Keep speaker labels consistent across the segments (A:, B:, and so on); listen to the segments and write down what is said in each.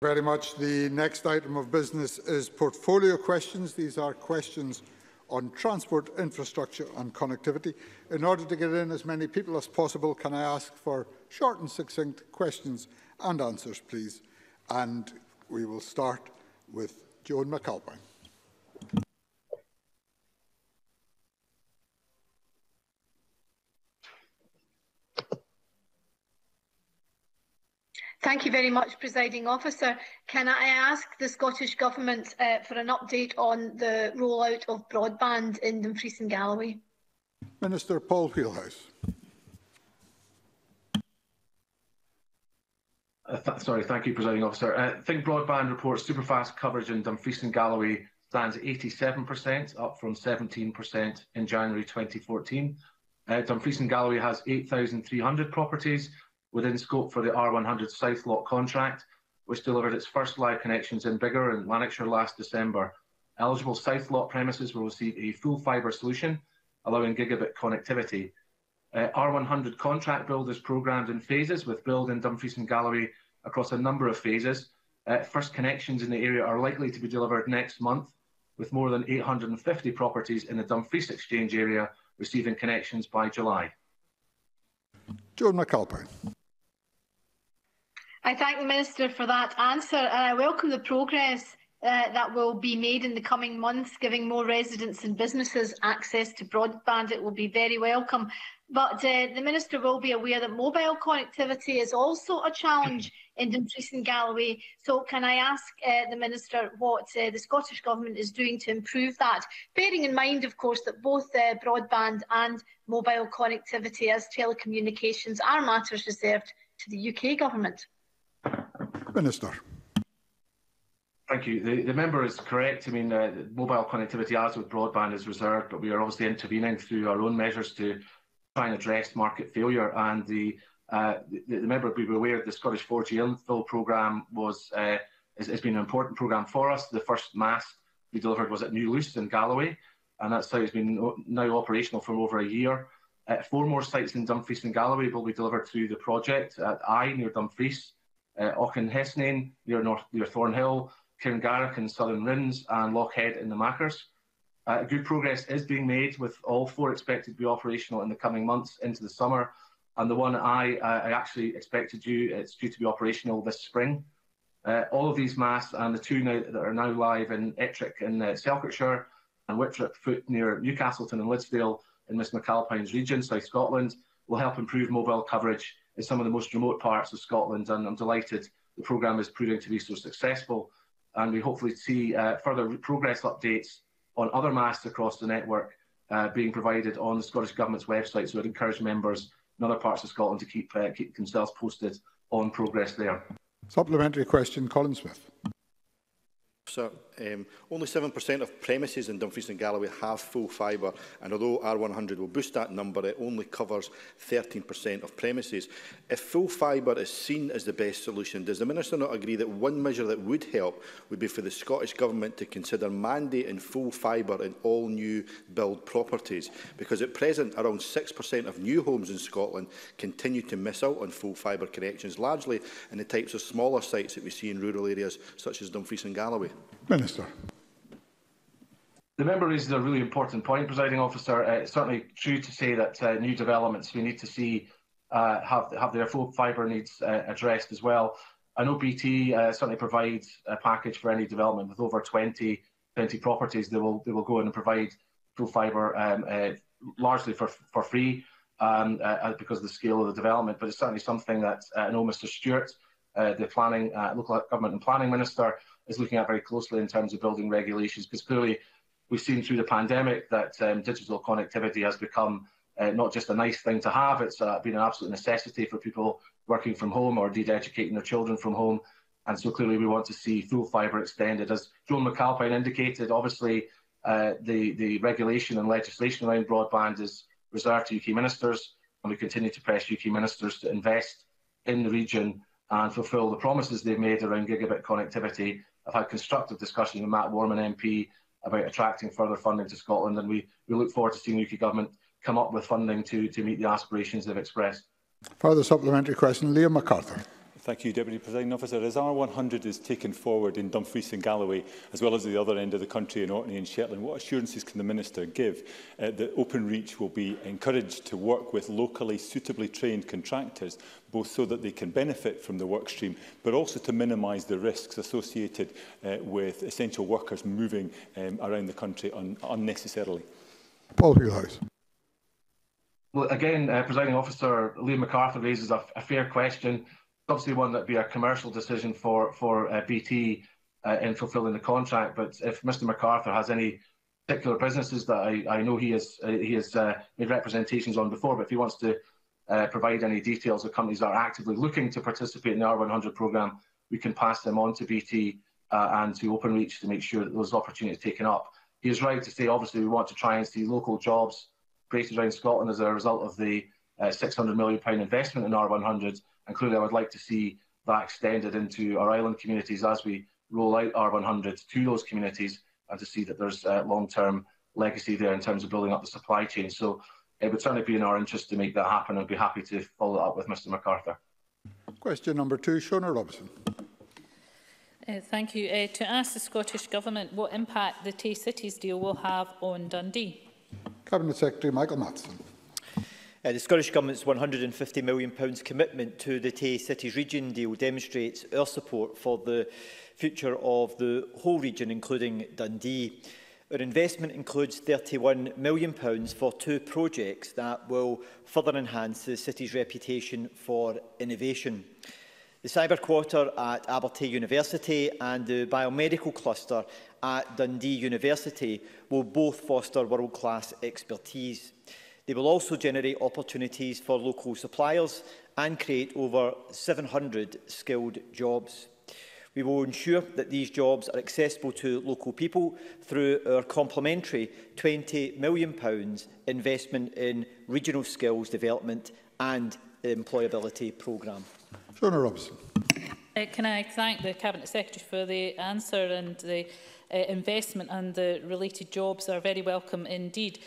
A: Very much. The next item of business is portfolio questions. These are questions on transport, infrastructure and connectivity. In order to get in as many people as possible, can I ask for short and succinct questions and answers, please? And we will start with Joan McAlpine.
B: Thank you very much, Presiding Officer. Can I ask the Scottish Government for an update on the rollout of broadband in Dumfries and Galloway?
A: Minister Paul Wheelhouse.
C: Thank you, Presiding Officer. Think Broadband reports superfast coverage in Dumfries and Galloway stands at 87%, up from 17% in January 2014. Dumfries and Galloway has 8,300 properties within scope for the R100 South Lot contract, which delivered its first live connections in Biggar and Lanarkshire last December. Eligible South Lot premises will receive a full fibre solution, allowing gigabit connectivity. R100 contract build is programmed in phases, with build in Dumfries and Galloway across a number of phases. First connections in the area are likely to be delivered next month, with more than 850 properties in the Dumfries Exchange area receiving connections by July.
A: Joan McAlpine.
B: I thank the Minister for that answer, and I welcome the progress that will be made in the coming months, giving more residents and businesses access to broadband. It will be very welcome. But the Minister will be aware that mobile connectivity is also a challenge in Dumfries and Galloway. So can I ask the Minister what the Scottish Government is doing to improve that, bearing in mind, of course, that both broadband and mobile connectivity as telecommunications are matters reserved to the UK Government?
A: Minister.
C: Thank you. The member is correct. I mean, mobile connectivity, as with broadband, is reserved, but we are obviously intervening through our own measures to try and address market failure. And the member will be aware the Scottish 4G infill programme has been an important programme for us. The first mast we delivered was at New Luce in Galloway, and that site has been now operational for over a year. 4 more sites in Dumfries and Galloway will be delivered through the project at Eye near Dumfries, Auchenhesnane near Thornhill, Cairngarrick in Southern Rins, and Lochhead in the Machars. Good progress is being made, with all 4 expected to be operational in the coming months into the summer. And the one I actually expected it's due to be operational this spring. All of these masts and the 2 that are now live in Ettrick in Selkirkshire and Whitrip Foot near Newcastleton and Lidsdale in Miss McAlpine's region, South Scotland, will help improve mobile coverage in some of the most remote parts of Scotland. And I'm delighted the programme is proving to be so successful. And we hopefully see further progress updates on other masts across the network being provided on the Scottish Government's website. So I'd encourage members in other parts of Scotland to keep themselves posted on progress there.
A: Supplementary question, Colin Smith.
D: Sir, only 7% of premises in Dumfries and Galloway have full fibre, and although R100 will boost that number, it only covers 13% of premises. If full fibre is seen as the best solution, does the Minister not agree that one measure that would help would be for the Scottish Government to consider mandating full fibre in all new build properties? Because at present, around 6% of new homes in Scotland continue to miss out on full fibre connections, largely in the types of smaller sites that we see in rural areas such as Dumfries and Galloway.
A: Minister.
C: The member raises a really important point, Presiding Officer. It's certainly true to say that new developments we need to see have their full fibre needs addressed as well. I know BT certainly provides a package for any development with over 20 properties. They will go in and provide full fibre largely for free because of the scale of the development. But it's certainly something that I know Mr Stewart, the local government and planning minister, is looking at very closely in terms of building regulations, because clearly we've seen through the pandemic that digital connectivity has become not just a nice thing to have, it's been an absolute necessity for people working from home or indeed educating their children from home. And so clearly we want to see full fibre extended. As Joan McAlpine indicated, obviously the regulation and legislation around broadband is reserved to UK ministers, and we continue to press UK ministers to invest in the region and fulfil the promises they've made around gigabit connectivity. I've had constructive discussions with Matt Warman MP about attracting further funding to Scotland, and we look forward to seeing the UK Government come up with funding to meet the aspirations they've expressed.
A: Further supplementary question, Liam MacArthur.
E: Thank you, Deputy Presiding Officer. As R100 is taken forward in Dumfries and Galloway, as well as the other end of the country in Orkney and Shetland, what assurances can the Minister give that Openreach will be encouraged to work with locally suitably trained contractors, both so that they can benefit from the work stream, but also to minimise the risks associated with essential workers moving around the country unnecessarily?
A: Paul Wheelhouse.
C: Well, again, Presiding Officer, Liam MacArthur raises a fair question. Obviously one that would be a commercial decision for BT in fulfilling the contract. But if Mr MacArthur has any particular businesses that I know he has made representations on before, but if he wants to provide any details of companies that are actively looking to participate in the R100 programme, we can pass them on to BT and to Openreach to make sure that those opportunities are taken up. He is right to say, obviously, we want to try and see local jobs created around Scotland as a result of the £600 million investment in R100. And clearly, I would like to see that extended into our island communities as we roll out R100 to those communities, and to see that there's long-term legacy there in terms of building up the supply chain. So it would certainly be in our interest to make that happen, and I'd be happy to follow that up with Mr MacArthur. Question number 2, Shona Robson.
F: Thank you. To ask the Scottish Government what impact the Tay Cities deal will have on Dundee.
A: Cabinet Secretary Michael Matheson.
G: The Scottish Government's £150 million commitment to the Tay Cities region deal demonstrates our support for the future of the whole region, including Dundee. Our investment includes £31 million for 2 projects that will further enhance the city's reputation for innovation. The Cyber Quarter at Abertay University and the Biomedical Cluster at Dundee University will both foster world-class expertise. They will also generate opportunities for local suppliers and create over 700 skilled jobs. We will ensure that these jobs are accessible to local people through our complementary £20 million investment in regional skills development and the employability programme.
A: Shona Robson.
F: Can I thank the Cabinet Secretary for the answer, and the investment and the related jobs are very welcome indeed.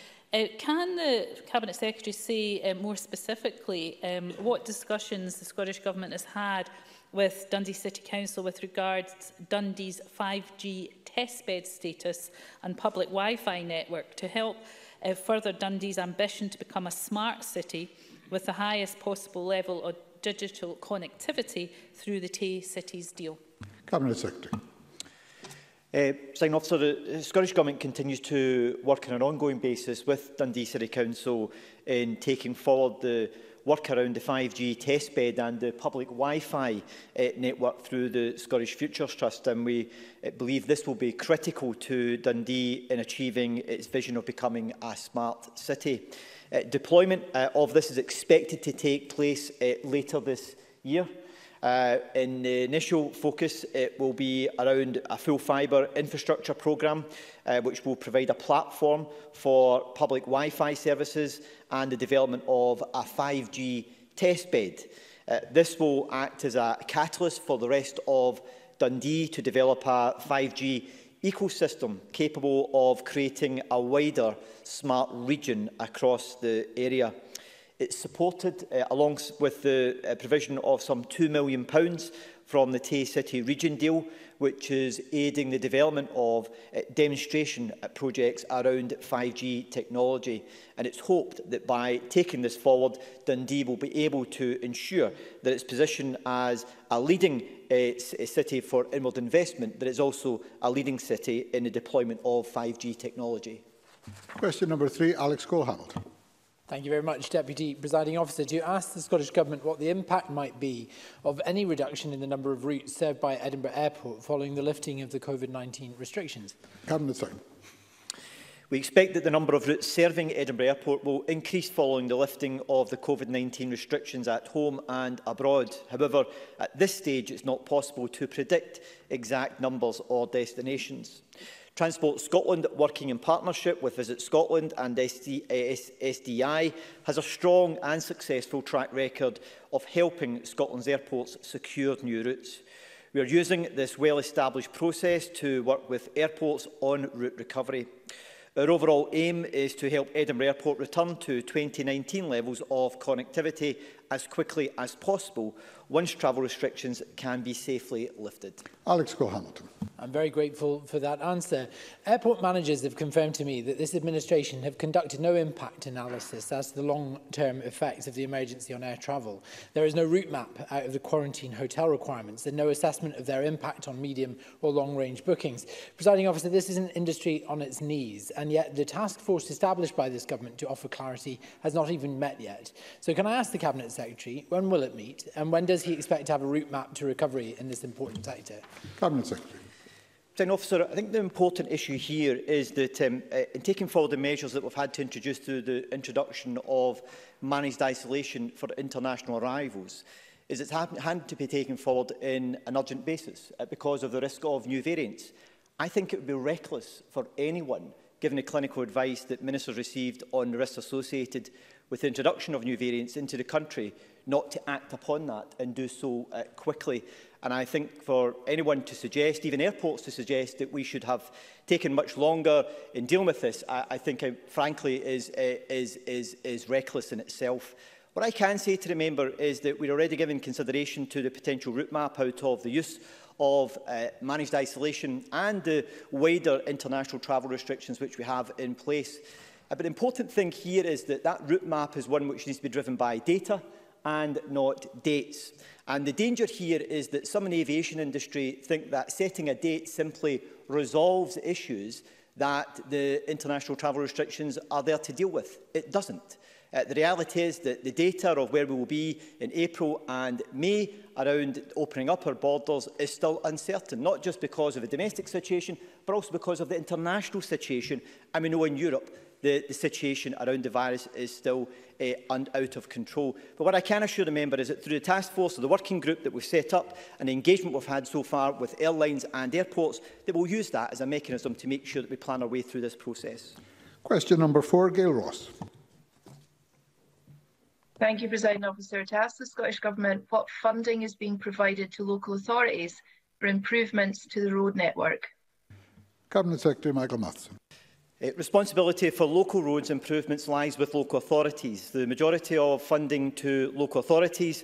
F: Can the Cabinet Secretary say more specifically what discussions the Scottish Government has had with Dundee City Council with regards to Dundee's 5G testbed status and public Wi-Fi network to help further Dundee's ambition to become a smart city with the highest possible level of digital connectivity through the Tay Cities deal?
A: Cabinet Secretary.
G: Presiding Officer, the Scottish Government continues to work on an ongoing basis with Dundee City Council in taking forward the work around the 5G testbed and the public Wi-Fi network through the Scottish Futures Trust, and we believe this will be critical to Dundee in achieving its vision of becoming a smart city. Deployment of this is expected to take place later this year. In the initial focus, it will be around a full fibre infrastructure programme, which will provide a platform for public Wi-Fi services and the development of a 5G testbed. This will act as a catalyst for the rest of Dundee to develop a 5G ecosystem capable of creating a wider smart region across the area. It's supported, along with the provision of some £2 million from the Tay City region deal, which is aiding the development of demonstration projects around 5G technology. And it's hoped that by taking this forward, Dundee will be able to ensure that its position as a leading city for inward investment, that it's also a leading city in the deployment of 5G technology.
A: Question number 3, Alex Cole-Hamilton.
H: Thank you very much, Deputy Presiding Officer. To ask the Scottish Government what the impact might be of any reduction in the number of routes served by Edinburgh Airport following the lifting of the COVID-19 restrictions.
A: Cabinet Secretary.
G: We expect that the number of routes serving Edinburgh Airport will increase following the lifting of the COVID-19 restrictions at home and abroad. However, at this stage, it's not possible to predict exact numbers or destinations. Transport Scotland, working in partnership with Visit Scotland and SDI, has a strong and successful track record of helping Scotland's airports secure new routes. We are using this well-established process to work with airports on route recovery. Our overall aim is to help Edinburgh Airport return to 2019 levels of connectivity as quickly as possible once travel restrictions can be safely lifted.
A: Alex Cole-Hamilton.
H: I'm very grateful for that answer. Airport managers have confirmed to me that this administration have conducted no impact analysis as to the long-term effects of the emergency on air travel. There is no route map out of the quarantine hotel requirements and no assessment of their impact on medium or long-range bookings. Presiding Officer, this is an industry on its knees, and yet the task force established by this government to offer clarity has not even met yet. So can I ask the Cabinet Secretary, when will it meet, and when does he expect to have a route map to recovery in this important sector?
A: Cabinet Secretary.
G: Officer, I think the important issue here is that in taking forward the measures that we've had to introduce through the introduction of managed isolation for international arrivals, is it's had to be taken forward in an urgent basis because of the risk of new variants. I think it would be reckless for anyone, given the clinical advice that ministers received on the risks associated with the introduction of new variants into the country, not to act upon that and do so quickly. And I think for anyone to suggest, even airports to suggest, that we should have taken much longer in dealing with this, I think, frankly, is reckless in itself. What I can say to the member is that we're already giving consideration to the potential route map out of the use of managed isolation and the wider international travel restrictions which we have in place. But the important thing here is that that route map is one which needs to be driven by data and not dates. And the danger here is that some in the aviation industry think that setting a date simply resolves issues that the international travel restrictions are there to deal with. It doesn't. The reality is that the data of where we will be in April and May around opening up our borders is still uncertain, not just because of the domestic situation, but also because of the international situation. And we know in Europe the situation around the virus is still out of control. But what I can assure the member is that through the task force or the working group that we've set up and the engagement we've had so far with airlines and airports, that we'll use that as a mechanism to make sure that we plan our way through this process.
A: Question number 4, Gail Ross.
I: Thank you, Presiding Officer. To ask the Scottish Government what funding is being provided to local authorities for improvements to the road network.
A: Cabinet Secretary Michael Matheson.
G: Responsibility for local roads improvements lies with local authorities. The majority of funding to local authorities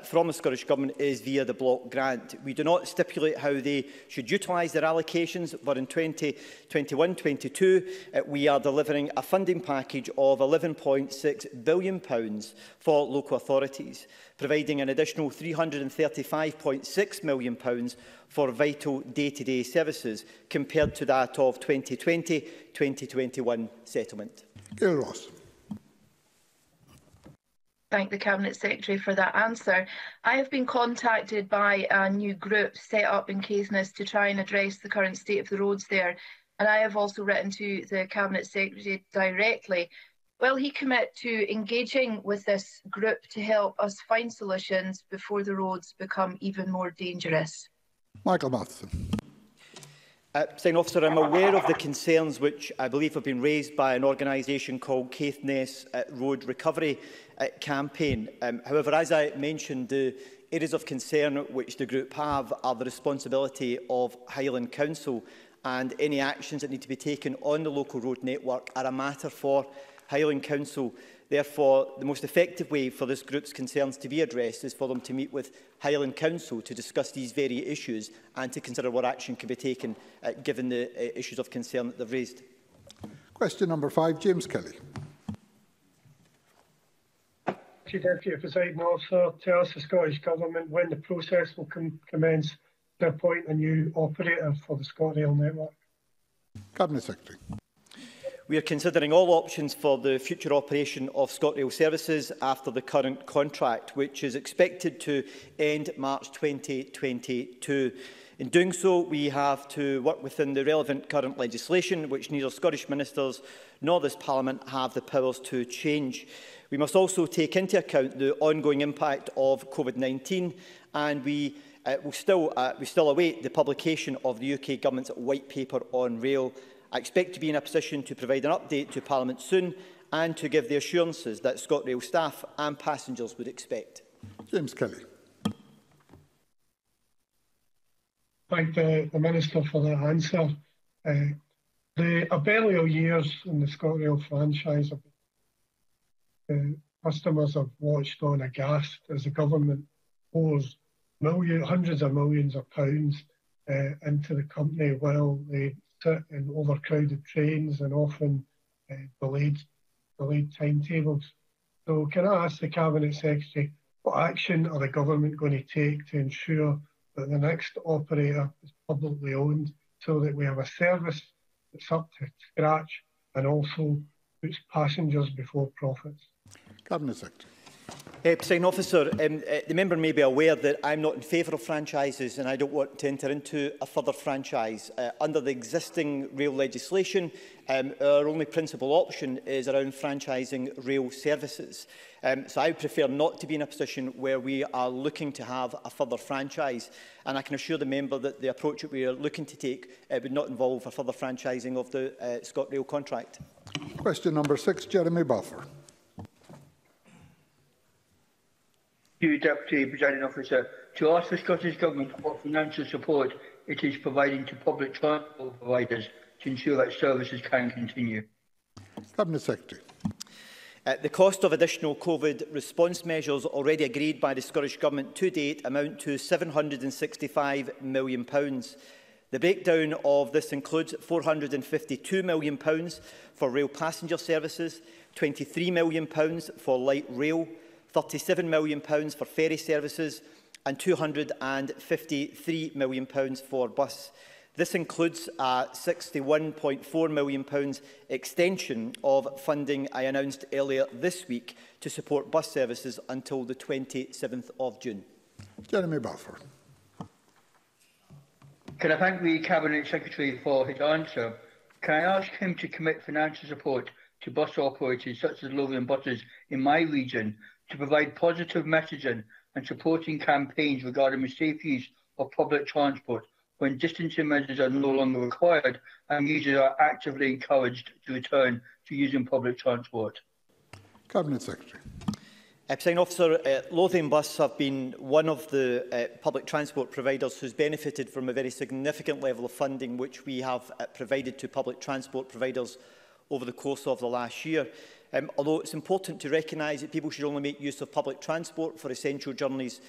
G: from the Scottish Government is via the block grant. We do not stipulate how they should utilise their allocations, but in 2021-22 we are delivering a funding package of £11.6 billion for local authorities, providing an additional £335.6 million for vital day-to-day services compared to that of 2020-2021 settlement.
A: Gail Ross.
I: Thank the Cabinet Secretary for that answer. I have been contacted by a new group set up in Caithness to try and address the current state of the roads there, and I have also written to the Cabinet Secretary directly. Will he commit to engaging with this group to help us find solutions before the roads become even more dangerous?
A: Michael Matheson.
G: Presiding Officer, I'm aware of the concerns which I believe have been raised by an organisation called Caithness Road Recovery Campaign. However, as I mentioned, the areas of concern which the group have are the responsibility of Highland Council, and any actions that need to be taken on the local road network are a matter for Highland Council. Therefore, the most effective way for this group's concerns to be addressed is for them to meet with Highland Council to discuss these very issues and to consider what action can be taken given the issues of concern that they've raised.
A: Question number 5, James Kelly.
J: Deputy Presiding Officer, to ask the Scottish Government when the process will commence to appoint a new operator for the ScotRail network.
A: Cabinet Secretary.
G: We are considering all options for the future operation of ScotRail services after the current contract, which is expected to end March 2022. In doing so, we have to work within the relevant current legislation, which neither Scottish ministers nor this Parliament have the powers to change. We must also take into account the ongoing impact of COVID-19, and we still await the publication of the UK Government's White Paper on Rail. I expect to be in a position to provide an update to Parliament soon and to give the assurances that ScotRail staff and passengers would expect.
A: James Kelly.
J: Thank the Minister for that answer. The Abellio years in the ScotRail franchise, customers have watched on aghast as the government pours hundreds of millions of pounds into the company while they sit in overcrowded trains and often delayed timetables. So can I ask the Cabinet Secretary, what action are the government going to take to ensure that the next operator is publicly owned so that we have a service that's up to scratch and also puts passengers before profits?
A: Cabinet Secretary.
G: Presiding Officer, the member may be aware that I'm not in favour of franchises and I don't want to enter into a further franchise. Under the existing rail legislation, our only principal option is around franchising rail services. So I would prefer not to be in a position where we are looking to have a further franchise. And I can assure the member that the approach that we are looking to take would not involve a further franchising of the ScotRail contract.
A: Question number 6, Jeremy Balfour.
K: Thank you, Deputy Presiding Officer. To ask the Scottish Government what financial support it is providing to public transport providers to ensure that services can continue.
A: Cabinet Secretary.
G: The cost of additional COVID response measures already agreed by the Scottish Government to date amount to £765 million. The breakdown of this includes £452 million for rail passenger services, £23 million for light rail, £37 million for ferry services and £253 million for bus. This includes a £61.4 million extension of funding I announced earlier this week to support bus services until the 27th of June.
A: Jeremy Balfour.
K: Can I thank the Cabinet Secretary for his answer? Can I ask him to commit financial support to bus operators such as Lothian Buses in my region to provide positive messaging and supporting campaigns regarding the safe use of public transport when distancing measures are no longer required and users are actively encouraged to return to using public transport?
A: Cabinet Secretary.
G: Presiding Officer, Lothian Bus have been one of the public transport providers who's benefited from a very significant level of funding which we have provided to public transport providers over the course of the last year. Although it's important to recognise that people should only make use of public transport for essential journeys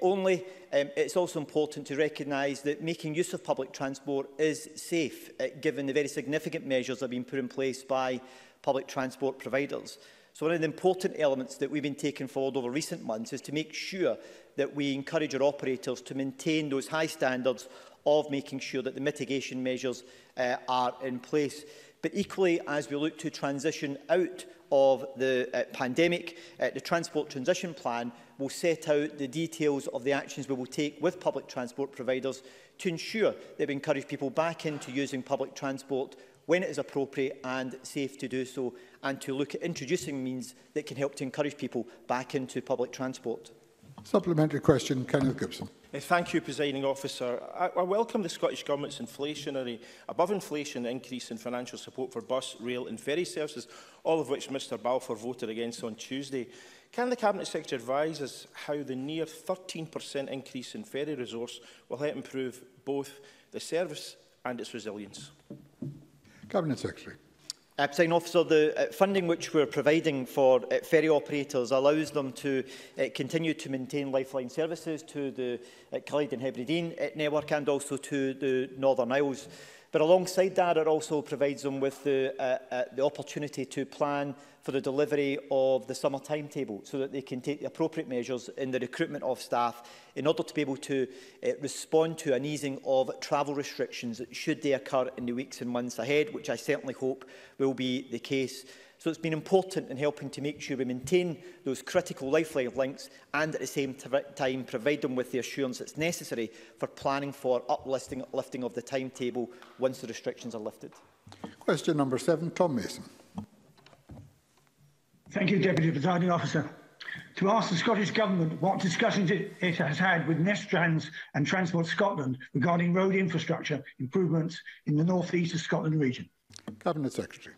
G: only, it's also important to recognise that making use of public transport is safe, given the very significant measures that have been put in place by public transport providers. So one of the important elements that we've been taking forward over recent months is to make sure that we encourage our operators to maintain those high standards of making sure that the mitigation measures are in place. But equally, as we look to transition out of the pandemic, the Transport Transition Plan will set out the details of the actions we will take with public transport providers to ensure that we encourage people back into using public transport when it is appropriate and safe to do so, and to look at introducing means that can help to encourage people back into public transport.
A: Supplementary question, Kenneth Gibson.
L: Thank you, Presiding Officer. I welcome the Scottish Government's above-inflation increase in financial support for bus, rail and ferry services, all of which Mr Balfour voted against on Tuesday. Can the Cabinet Secretary advise us how the near 13% increase in ferry resource will help improve both the service and its resilience?
A: Cabinet Secretary.
G: Presiding Officer, the funding which we're providing for ferry operators allows them to continue to maintain lifeline services to the Clyde and Hebridean network and also to the Northern Isles. But alongside that, it also provides them with the opportunity to plan for the delivery of the summer timetable so that they can take the appropriate measures in the recruitment of staff in order to be able to respond to an easing of travel restrictions should they occur in the weeks and months ahead, which I certainly hope will be the case. So it's been important in helping to make sure we maintain those critical lifeline links and at the same time provide them with the assurance that's necessary for planning for lifting of the timetable once the restrictions are lifted.
A: Question number 7, Tom Mason.
M: Thank you, Deputy Presiding Officer. To ask the Scottish Government what discussions it has had with Nestrans and Transport Scotland regarding road infrastructure improvements in the North East of Scotland region.
A: Cabinet Secretary.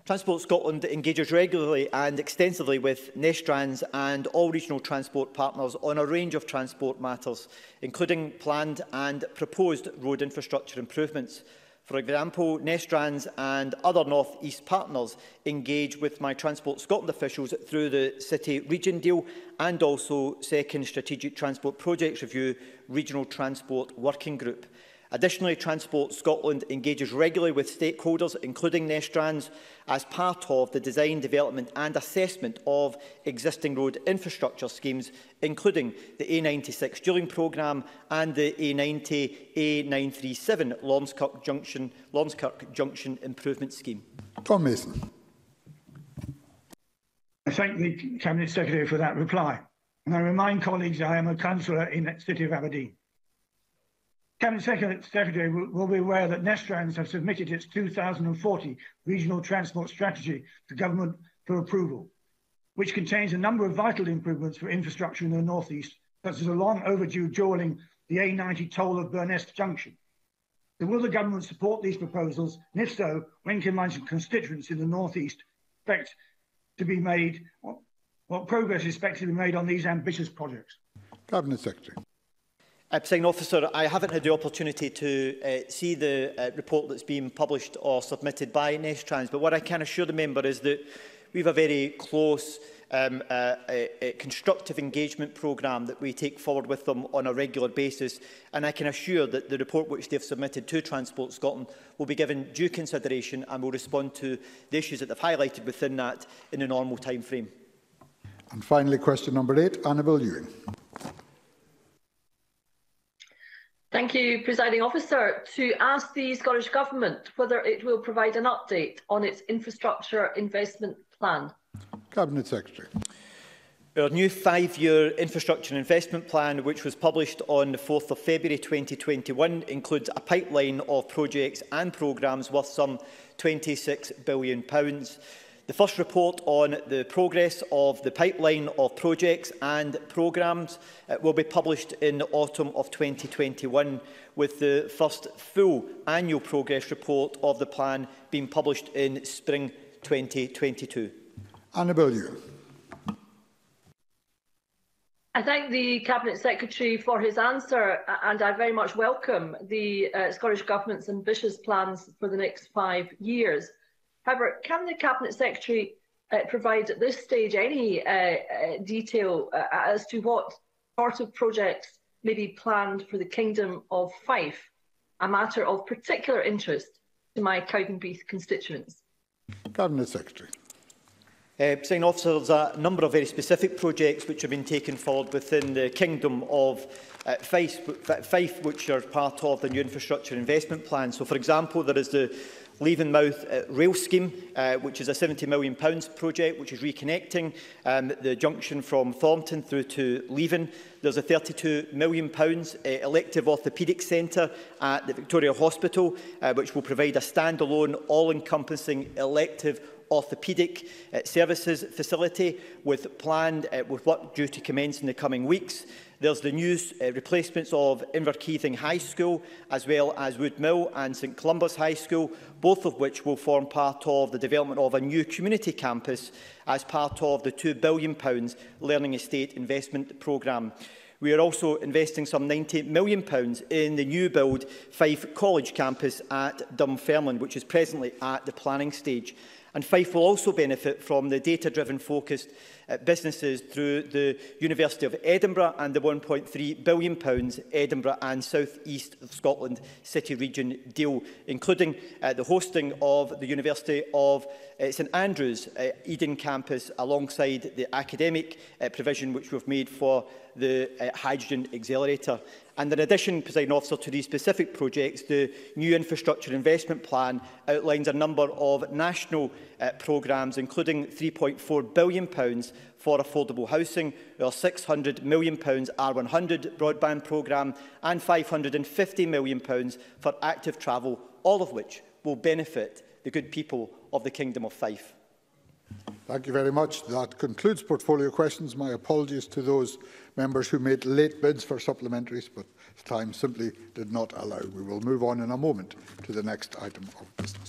G: Transport Scotland engages regularly and extensively with Nestrans and all regional transport partners on a range of transport matters, including planned and proposed road infrastructure improvements. For example, Nestrans and other North East partners engage with my Transport Scotland officials through the City Region deal and also Second Strategic Transport Projects Review Regional Transport Working Group. Additionally, Transport Scotland engages regularly with stakeholders, including Nestrans, as part of the design, development and assessment of existing road infrastructure schemes, including the A96 dualling programme and the A90-A937 Lornskirk Junction Improvement Scheme.
A: Tom Mason.
M: I thank the Cabinet Secretary for that reply. And I remind colleagues I am a councillor in the City of Aberdeen. Cabinet Secretary will be aware that Nestrans have submitted its 2040 Regional Transport Strategy to Government for approval, which contains a number of vital improvements for infrastructure in the North East, such as a long overdue dualling the A90 toll of Burness Junction. So will the Government support these proposals? And if so, when can my constituents in the North East expect to be made, what progress is expected to be made on these ambitious projects?
A: Cabinet Secretary.
G: Presiding Officer, I haven't had the opportunity to see the report that's been published or submitted by Nestrans, but what I can assure the member is that we have a very close constructive engagement programme that we take forward with them on a regular basis, and I can assure that the report which they have submitted to Transport Scotland will be given due consideration and will respond to the issues that they've highlighted within that in a normal time frame.
A: And finally, question number 8, Annabel Ewing.
N: Thank you, Presiding Officer. To ask the Scottish Government whether it will provide an update on its infrastructure investment plan.
A: Cabinet Secretary.
G: Our new 5-year infrastructure and investment plan, which was published on the 4th of February 2021, includes a pipeline of projects and programmes worth some £26 billion. The first report on the progress of the pipeline of projects and programmes will be published in the autumn of 2021, with the first full annual progress report of the plan being published in spring 2022.
A: Annabel Ewing.
N: I thank the Cabinet Secretary for his answer, and I very much welcome the Scottish Government's ambitious plans for the next 5 years. However, can the Cabinet Secretary provide at this stage any detail as to what sort of projects may be planned for the Kingdom of Fife, a matter of particular interest to my Cowdenbeath constituents?
A: Cabinet Secretary.
G: Presiding Officer, there's a number of very specific projects which have been taken forward within the Kingdom of Fife, which are part of the new infrastructure investment plan. So, for example, there is the Leavenmouth Rail Scheme, which is a £70 million project, which is reconnecting the junction from Thornton through to Leven. There's a £32 million elective orthopaedic centre at the Victoria Hospital, which will provide a standalone, all-encompassing elective orthopaedic services facility with work due to commence in the coming weeks. There's the new replacements of Inverkeithing High School, as well as Woodmill and St Columba's High School, both of which will form part of the development of a new community campus as part of the £2 billion Learning Estate Investment Programme. We are also investing some £90 million in the new build Fife College campus at Dunfermline, which is presently at the planning stage. And Fife will also benefit from the data-driven focused businesses through the University of Edinburgh and the £1.3 billion Edinburgh and South East of Scotland City Region deal, including the hosting of the University of St Andrews Eden campus alongside the academic provision which we've made for the Hydrogen Accelerator. And in addition, Presiding Officer, to these specific projects, the new infrastructure investment plan outlines a number of national programmes, including £3.4 billion for affordable housing, our £600 million R100 broadband programme and £550 million for active travel, all of which will benefit the good people of the Kingdom of Fife.
A: Thank you very much. That concludes portfolio questions. My apologies to those members who made late bids for supplementaries, but time simply did not allow. We will move on in a moment to the next item of business.